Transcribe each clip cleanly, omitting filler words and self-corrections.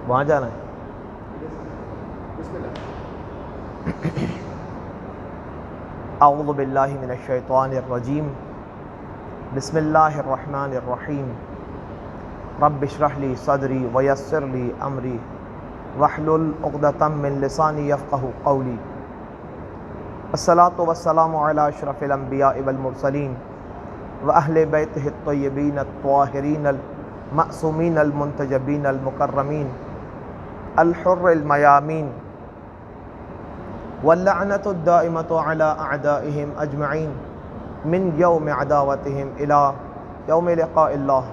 وہاں جانا ہے. اعوذ باللہ من الشیطان الرجیم. بسم اللہ الرحمن الرحیم. رب اشرح لی صدری ویسر لی امری واحلل عقدۃ من لسانی یفقہوا قولی. الصلاۃ والسلام علی اشرف الانبیاء والمرسلین واہل بیتہ الطیبین الطاہرین المعصومین المنتجبین المکرمین الحر المیامین واللعنۃ الدائمۃ علی اعدائہم اجمعین من یوم عداوتہم الی یوم لقاء اللہ.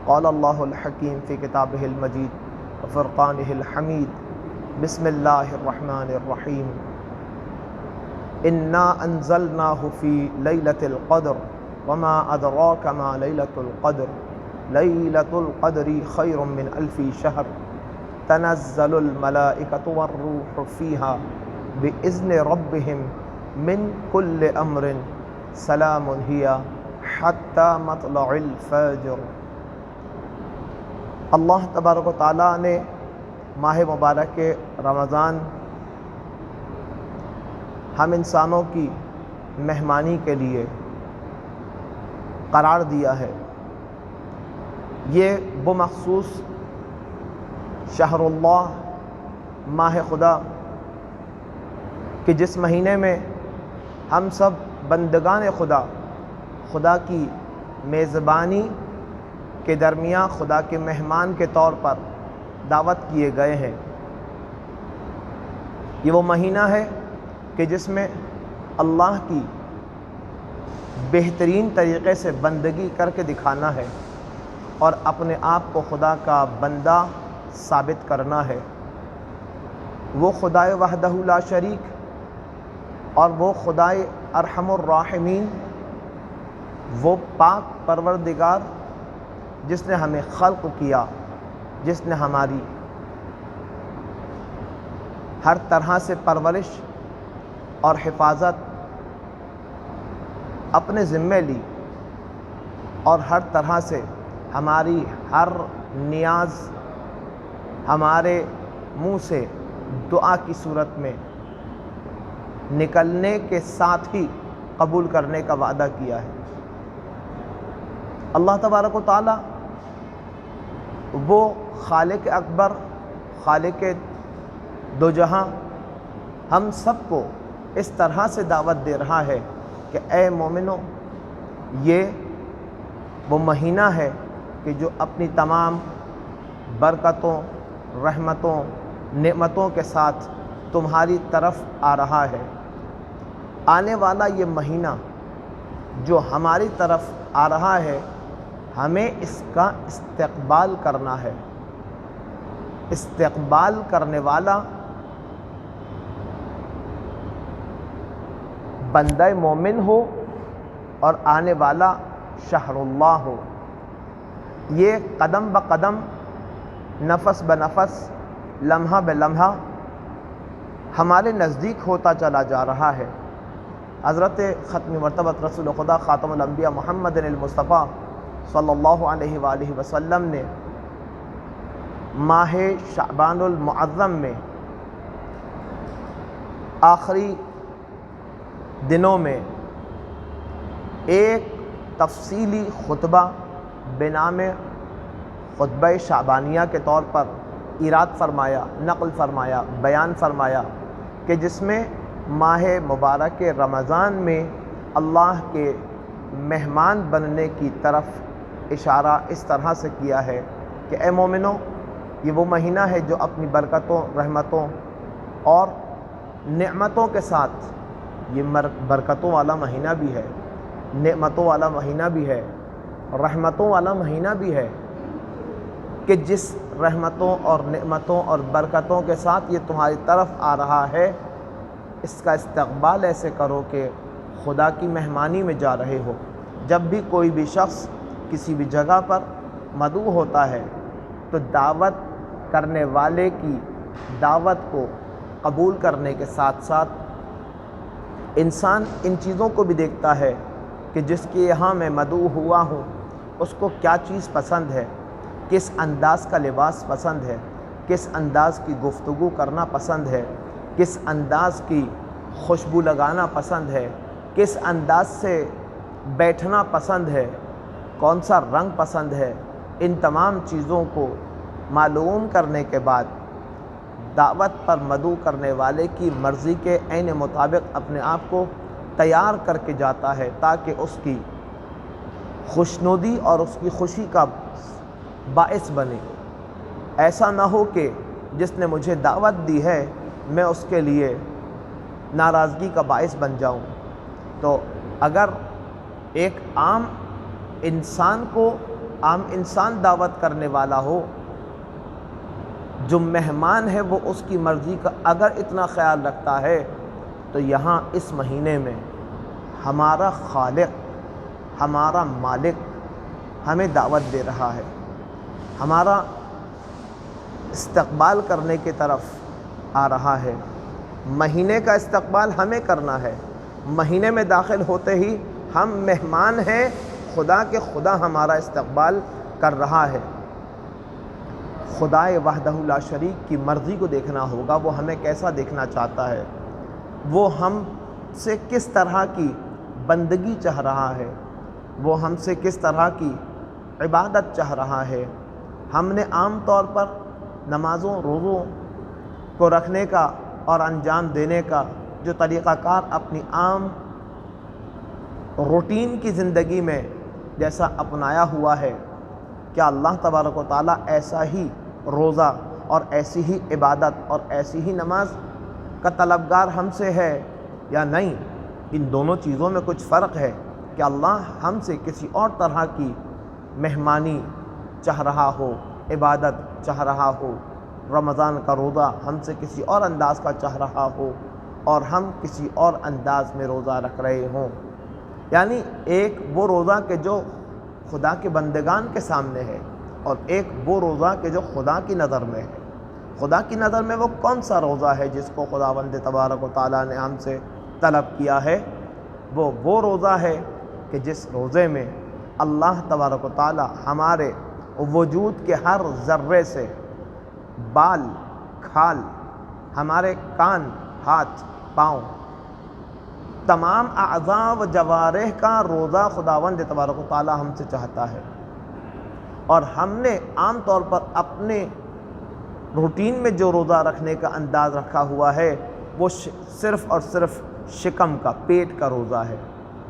قال اللہ الحکیم فی کتابہ المجید وفرقانہ الحمید. بسم اللہ الرحمن الرحیم. انا انزلناہ فی لیلۃ القدر وما ادراک ما لیلۃ القدر لیلۃ القدر خیر من الف شہر تنزل الملائکۃ والروح فیہا باذن ربہم من کل امر سلام ہی حتی مطلع الفجر. اللہ تبارک و تعالیٰ نے ماہ مبارک رمضان ہم انسانوں کی مہمانی کے لیے قرار دیا ہے. یہ وہ مخصوص شہر اللہ ماہ خدا کہ جس مہینے میں ہم سب بندگان خدا خدا کی میزبانی کے درمیان خدا کے مہمان کے طور پر دعوت کیے گئے ہیں. یہ وہ مہینہ ہے کہ جس میں اللہ کی بہترین طریقے سے بندگی کر کے دکھانا ہے اور اپنے آپ کو خدا کا بندہ ثابت کرنا ہے. وہ خدائے وحدہ لا شریک اور وہ خدائے ارحم الراحمین، وہ پاک پروردگار جس نے ہمیں خلق کیا، جس نے ہماری ہر طرح سے پرورش اور حفاظت اپنے ذمے لی اور ہر طرح سے ہماری ہر نیاز ہمارے منہ سے دعا کی صورت میں نکلنے کے ساتھ ہی قبول کرنے کا وعدہ کیا ہے. اللہ تبارک و تعالی وہ خالق اکبر، خالق دو جہاں، ہم سب کو اس طرح سے دعوت دے رہا ہے کہ اے مومنو، یہ وہ مہینہ ہے کہ جو اپنی تمام برکتوں، رحمتوں، نعمتوں کے ساتھ تمہاری طرف آ رہا ہے. آنے والا یہ مہینہ جو ہماری طرف آ رہا ہے، ہمیں اس کا استقبال کرنا ہے. استقبال کرنے والا بندہ مومن ہو اور آنے والا شہر اللہ ہو. یہ قدم بقدم، نفس بنفس، لمحہ بلمحہ ہمارے نزدیک ہوتا چلا جا رہا ہے. حضرت ختم مرتبہ رسول خدا خاتم الانبیاء محمد المصطفیٰ صلی اللہ علیہ وآلہ وسلم نے ماہ شعبان المعظم میں آخری دنوں میں ایک تفصیلی خطبہ بنام خطبہ شعبانیہ کے طور پر ایراد فرمایا، نقل فرمایا، بیان فرمایا کہ جس میں ماہ مبارک رمضان میں اللہ کے مہمان بننے کی طرف اشارہ اس طرح سے کیا ہے کہ اے مومنو، یہ وہ مہینہ ہے جو اپنی برکتوں، رحمتوں اور نعمتوں کے ساتھ، یہ برکتوں والا مہینہ بھی ہے، نعمتوں والا مہینہ بھی ہے، رحمتوں والا مہینہ بھی ہے کہ جس رحمتوں اور نعمتوں اور برکتوں کے ساتھ یہ تمہاری طرف آ رہا ہے، اس کا استقبال ایسے کرو کہ خدا کی مہمانی میں جا رہے ہو. جب بھی کوئی بھی شخص کسی بھی جگہ پر مدعو ہوتا ہے تو دعوت کرنے والے کی دعوت کو قبول کرنے کے ساتھ ساتھ انسان ان چیزوں کو بھی دیکھتا ہے کہ جس کے یہاں میں مدعو ہوا ہوں اس کو کیا چیز پسند ہے، کس انداز کا لباس پسند ہے، کس انداز کی گفتگو کرنا پسند ہے، کس انداز کی خوشبو لگانا پسند ہے، کس انداز سے بیٹھنا پسند ہے، کون سا رنگ پسند ہے، ان تمام چیزوں کو معلوم کرنے کے بعد دعوت پر مدعو کرنے والے کی مرضی کے عین مطابق اپنے آپ کو تیار کر کے جاتا ہے تاکہ اس کی خوشنودی اور اس کی خوشی کا باعث بنے۔ ایسا نہ ہو کہ جس نے مجھے دعوت دی ہے میں اس کے لیے ناراضگی کا باعث بن جاؤں۔ تو اگر ایک عام انسان دعوت کرنے والا ہو، جو مہمان ہے وہ اس کی مرضی کا اگر اتنا خیال رکھتا ہے، تو یہاں اس مہینے میں ہمارا خالق، ہمارا مالک ہمیں دعوت دے رہا ہے، ہمارا استقبال کرنے کی طرف آ رہا ہے۔ مہینے کا استقبال ہمیں کرنا ہے۔ مہینے میں داخل ہوتے ہی ہم مہمان ہیں، خدا کے خدا ہمارا استقبال کر رہا ہے۔ خدائے وحدہ لا شریک کی مرضی کو دیکھنا ہوگا، وہ ہمیں کیسا دیکھنا چاہتا ہے، وہ ہم سے کس طرح کی بندگی چاہ رہا ہے، وہ ہم سے کس طرح کی عبادت چاہ رہا ہے۔ ہم نے عام طور پر نمازوں روزوں کو رکھنے کا اور انجام دینے کا جو طریقہ کار اپنی عام روٹین کی زندگی میں جیسا اپنایا ہوا ہے، کیا اللہ تبارک و تعالیٰ ایسا ہی روزہ اور ایسی ہی عبادت اور ایسی ہی نماز کا طلبگار ہم سے ہے یا نہیں؟ ان دونوں چیزوں میں کچھ فرق ہے کہ اللہ ہم سے کسی اور طرح کی مہمانی چاہ رہا ہو، عبادت چاہ رہا ہو، رمضان کا روزہ ہم سے کسی اور انداز کا چاہ رہا ہو اور ہم کسی اور انداز میں روزہ رکھ رہے ہوں۔ یعنی ایک وہ روزہ کہ جو خدا کے بندگان کے سامنے ہے، اور ایک وہ روزہ کہ جو خدا کی نظر میں ہے۔ خدا کی نظر میں وہ کون سا روزہ ہے جس کو خداوند تبارک و تعالیٰ نے ہم سے طلب کیا ہے؟ وہ روزہ ہے کہ جس روزے میں اللہ تبارک و تعالیٰ ہمارے وجود کے ہر ذرے سے، بال کھال، ہمارے کان، ہاتھ، پاؤں، تمام اعضاء و جوارح کا روزہ خداوند تبارک و تعالیٰ ہم سے چاہتا ہے۔ اور ہم نے عام طور پر اپنے روٹین میں جو روزہ رکھنے کا انداز رکھا ہوا ہے وہ صرف اور صرف شکم کا، پیٹ کا روزہ ہے،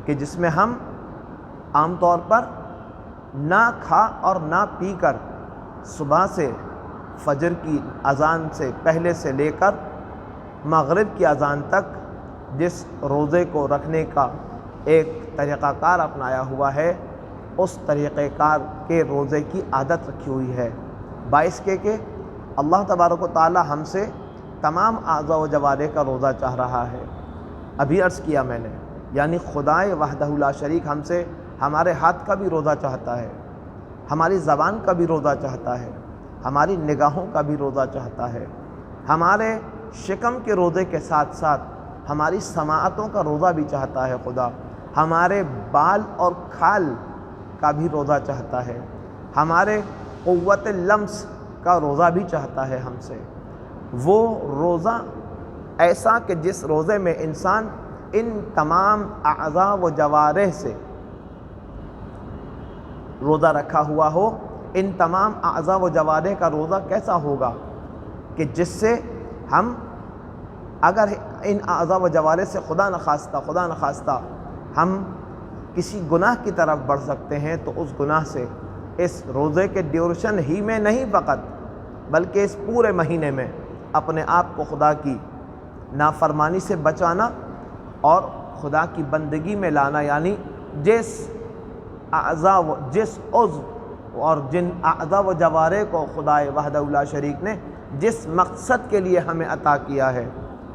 کہ جس میں ہم عام طور پر نہ کھا اور نہ پی کر صبح سے فجر کی اذان سے پہلے سے لے کر مغرب کی اذان تک جس روزے کو رکھنے کا ایک طریقہ کار اپنایا ہوا ہے، اس طریقہ کار کے روزے کی عادت رکھی ہوئی ہے، باعث کہ اللہ تبارک و تعالیٰ ہم سے تمام اعضاء و جوارح کا روزہ چاہ رہا ہے۔ ابھی عرض کیا میں نے، یعنی خدائے وحدہ لا شریک ہم سے ہمارے ہاتھ کا بھی روزہ چاہتا ہے، ہماری زبان کا بھی روزہ چاہتا ہے، ہماری نگاہوں کا بھی روزہ چاہتا ہے، ہمارے شکم کے روزے کے ساتھ ساتھ ہماری سماعتوں کا روزہ بھی چاہتا ہے خدا، ہمارے بال اور کھال کا بھی روزہ چاہتا ہے، ہمارے قوت لمس کا روزہ بھی چاہتا ہے ہم سے۔ وہ روزہ ایسا کہ جس روزے میں انسان ان تمام اعضاء و جوارح سے روزہ رکھا ہوا ہو۔ ان تمام اعضاء و جوارح کا روزہ کیسا ہوگا کہ جس سے ہم اگر ان اعضاء و جوارح سے خدا نخواستہ ہم کسی گناہ کی طرف بڑھ سکتے ہیں، تو اس گناہ سے اس روزے کے ڈیوریشن ہی میں نہیں فقط بلکہ اس پورے مہینے میں اپنے آپ کو خدا کی نافرمانی سے بچانا اور خدا کی بندگی میں لانا، یعنی جس عضو اور جن اعضاء و جوارح کو خدائے وحدہ لا شریک نے جس مقصد کے لیے ہمیں عطا کیا ہے،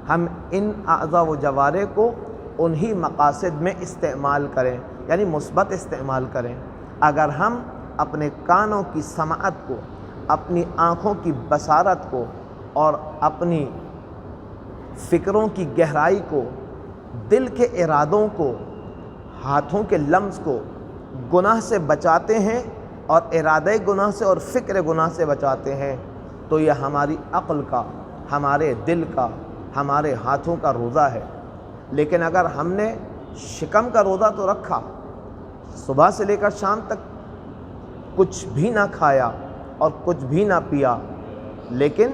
ہم ان اعضاء و جوارح کو انہی مقاصد میں استعمال کریں، یعنی مثبت استعمال کریں۔ اگر ہم اپنے کانوں کی سماعت کو، اپنی آنکھوں کی بصارت کو اور اپنی فکروں کی گہرائی کو، دل کے ارادوں کو، ہاتھوں کے لمس کو گناہ سے بچاتے ہیں، اور ارادہ گناہ سے اور فکر گناہ سے بچاتے ہیں، تو یہ ہماری عقل کا، ہمارے دل کا، ہمارے ہاتھوں کا روزہ ہے۔ لیکن اگر ہم نے شکم کا روزہ تو رکھا، صبح سے لے کر شام تک کچھ بھی نہ کھایا اور کچھ بھی نہ پیا، لیکن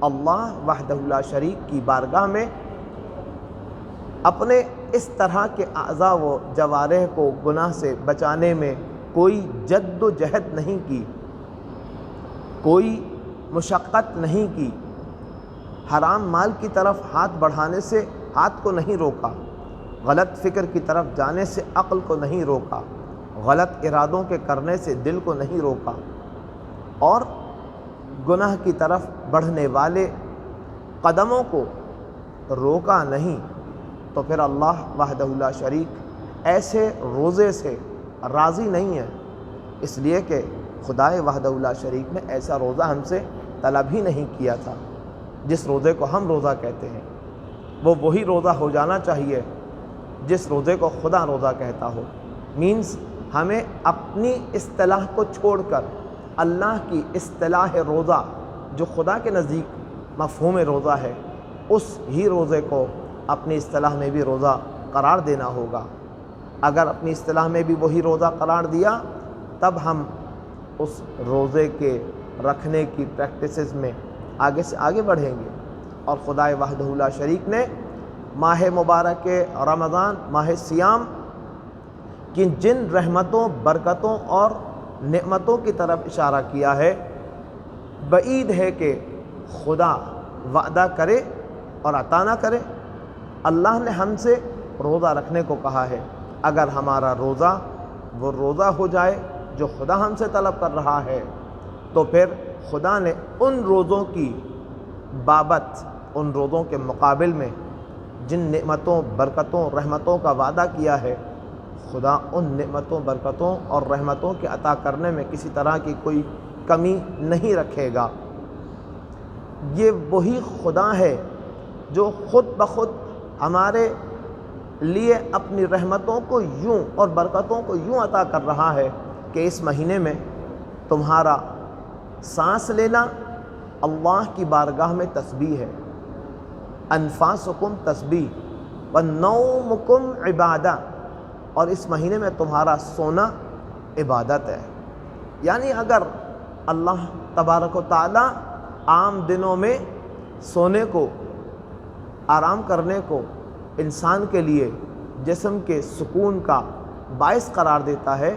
اللہ وحدہ لا شریک کی بارگاہ میں اپنے اس طرح کے اعضاء و جوارح کو گناہ سے بچانے میں کوئی جد و جہد نہیں کی، کوئی مشقت نہیں کی، حرام مال کی طرف ہاتھ بڑھانے سے ہاتھ کو نہیں روکا، غلط فکر کی طرف جانے سے عقل کو نہیں روکا، غلط ارادوں کے کرنے سے دل کو نہیں روکا، اور گناہ کی طرف بڑھنے والے قدموں کو روکا نہیں، تو پھر اللہ وحدہ لا شریک ایسے روزے سے راضی نہیں ہے، اس لیے کہ خدائے وحدہ لا شریک نے ایسا روزہ ہم سے طلب ہی نہیں کیا تھا۔ جس روزے کو ہم روزہ کہتے ہیں وہ وہی روزہ ہو جانا چاہیے جس روزے کو خدا روزہ کہتا ہو۔ مینز ہمیں اپنی اصطلاح کو چھوڑ کر اللہ کی اصطلاح روزہ جو خدا کے نزدیک مفہوم روزہ ہے، اس ہی روزے کو اپنی اصطلاح میں بھی روزہ قرار دینا ہوگا۔ اگر اپنی اصطلاح میں بھی وہی روزہ قرار دیا، تب ہم اس روزے کے رکھنے کی پریکٹسز میں آگے سے آگے بڑھیں گے، اور خدائے وحدہ لا شریک نے ماہ مبارک رمضان، ماہ سیام کی جن رحمتوں، برکتوں اور نعمتوں کی طرف اشارہ کیا ہے، بعید ہے کہ خدا وعدہ کرے اور عطا نہ کرے۔ اللہ نے ہم سے روزہ رکھنے کو کہا ہے، اگر ہمارا روزہ وہ روزہ ہو جائے جو خدا ہم سے طلب کر رہا ہے، تو پھر خدا نے ان روزوں کی بابت، ان روزوں کے مقابل میں جن نعمتوں، برکتوں، رحمتوں کا وعدہ کیا ہے، خدا ان نعمتوں، برکتوں اور رحمتوں کے عطا کرنے میں کسی طرح کی کوئی کمی نہیں رکھے گا۔ یہ وہی خدا ہے جو خود بخود ہمارے لیے اپنی رحمتوں کو یوں اور برکتوں کو یوں عطا کر رہا ہے کہ اس مہینے میں تمہارا سانس لینا اللہ کی بارگاہ میں تسبیح ہے، انفاسکم تسبیح ونومکم عبادہ، اور اس مہینے میں تمہارا سونا عبادت ہے۔ یعنی اگر اللہ تبارک و تعالی عام دنوں میں سونے کو، آرام کرنے کو انسان کے لیے جسم کے سکون کا باعث قرار دیتا ہے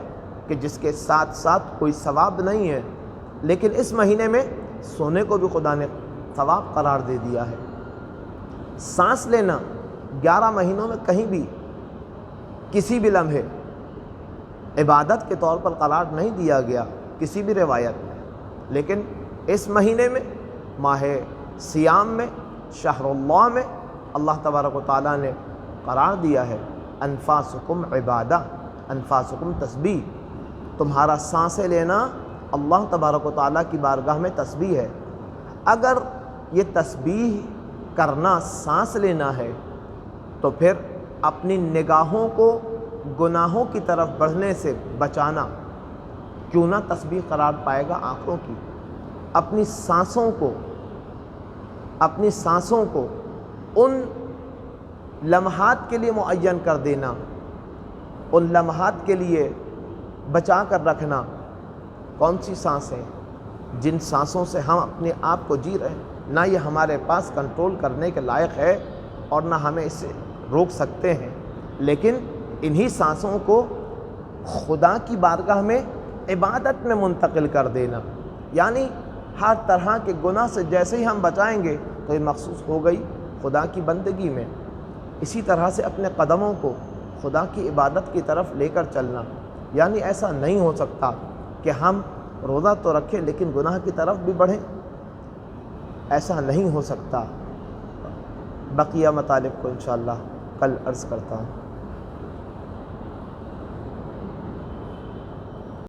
کہ جس کے ساتھ ساتھ کوئی ثواب نہیں ہے، لیکن اس مہینے میں سونے کو بھی خدا نے ثواب قرار دے دیا ہے۔ سانس لینا 11 مہینوں میں کہیں بھی کسی بھی لمحے عبادت کے طور پر قرار نہیں دیا گیا کسی بھی روایت میں، لیکن اس مہینے میں، ماہ سیام میں، شہر اللہ میں اللہ تبارک و تعالیٰ نے قرار دیا ہے انفاسکم عبادہ، انفاسکم تسبیح، تمہارا سانسیں لینا اللہ تبارک و تعالیٰ کی بارگاہ میں تسبیح ہے۔ اگر یہ تسبیح کرنا سانس لینا ہے، تو پھر اپنی نگاہوں کو گناہوں کی طرف بڑھنے سے بچانا کیوں نہ تسبیح قرار پائے گا آنکھوں کی۔ اپنی سانسوں کو ان لمحات کے لیے معین کر دینا، ان لمحات کے لیے بچا کر رکھنا۔ کون سی سانسیں؟ جن سانسوں سے ہم اپنے آپ کو جی رہے ہیں، نہ یہ ہمارے پاس کنٹرول کرنے کے لائق ہے اور نہ ہمیں اسے روک سکتے ہیں، لیکن انہی سانسوں کو خدا کی بارگاہ میں عبادت میں منتقل کر دینا، یعنی ہر طرح کے گناہ سے جیسے ہی ہم بچائیں گے تو یہ مخصوص ہو گئی خدا کی بندگی میں۔ اسی طرح سے اپنے قدموں کو خدا کی عبادت کی طرف لے کر چلنا، یعنی ایسا نہیں ہو سکتا کہ ہم روزہ تو رکھیں لیکن گناہ کی طرف بھی بڑھیں، ایسا نہیں ہو سکتا۔ بقیہ مطالب کو انشاءاللہ کل عرض کرتا ہوں۔